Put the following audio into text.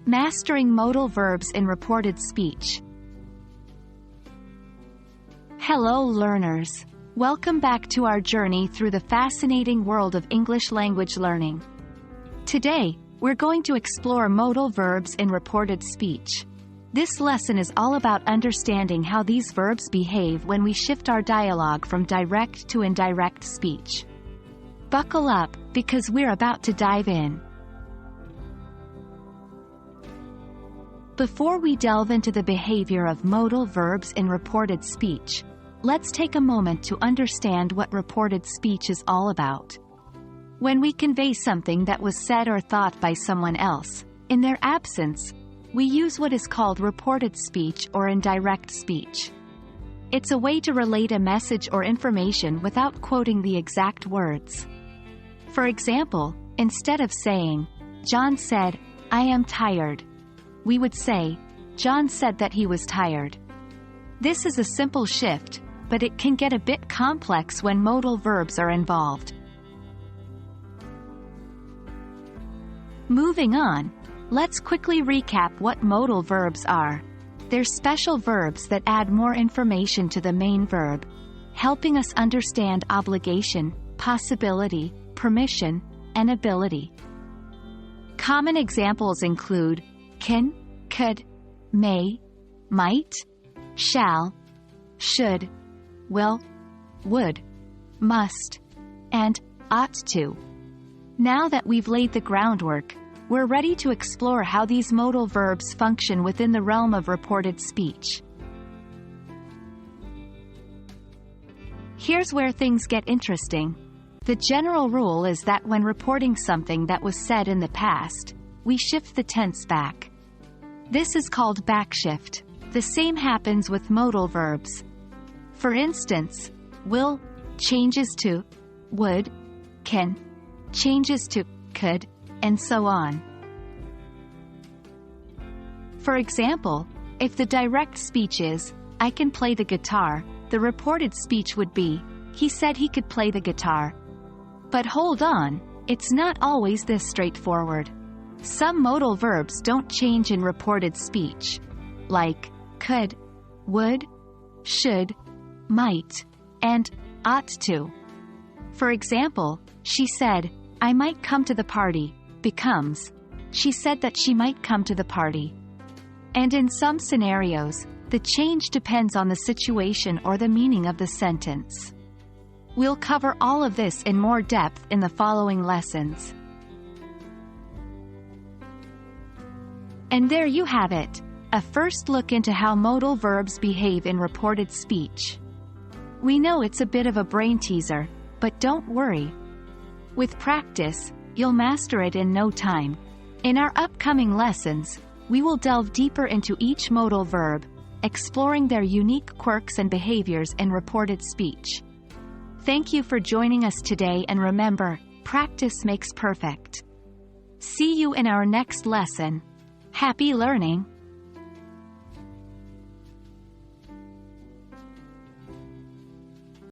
Mastering modal verbs in reported speech. Hello learners! Welcome back to our journey through the fascinating world of English language learning. Today, we're going to explore modal verbs in reported speech. This lesson is all about understanding how these verbs behave when we shift our dialogue from direct to indirect speech. Buckle up, because we're about to dive in. Before we delve into the behavior of modal verbs in reported speech, let's take a moment to understand what reported speech is all about. When we convey something that was said or thought by someone else, in their absence, we use what is called reported speech or indirect speech. It's a way to relate a message or information without quoting the exact words. For example, instead of saying, "John said, I am tired," we would say, "John said that he was tired." This is a simple shift, but it can get a bit complex when modal verbs are involved. Moving on, let's quickly recap what modal verbs are. They're special verbs that add more information to the main verb, helping us understand obligation, possibility, permission, and ability. Common examples include can, could, may, might, shall, should, will, would, must, and ought to. Now that we've laid the groundwork, we're ready to explore how these modal verbs function within the realm of reported speech. Here's where things get interesting. The general rule is that when reporting something that was said in the past, we shift the tense back. This is called backshift. The same happens with modal verbs. For instance, will changes to would, can changes to could, and so on. For example, if the direct speech is, "I can play the guitar," the reported speech would be, "He said he could play the guitar." But hold on, it's not always this straightforward. Some modal verbs don't change in reported speech, like could, would, should, might, and ought to. For example, she said, "I might come to the party," becomes, "She said that she might come to the party." And in some scenarios, the change depends on the situation or the meaning of the sentence. We'll cover all of this in more depth in the following lessons. And there you have it, a first look into how modal verbs behave in reported speech. We know it's a bit of a brain teaser, but don't worry. With practice, you'll master it in no time. In our upcoming lessons, we will delve deeper into each modal verb, exploring their unique quirks and behaviors in reported speech. Thank you for joining us today, and remember, practice makes perfect. See you in our next lesson. Happy learning!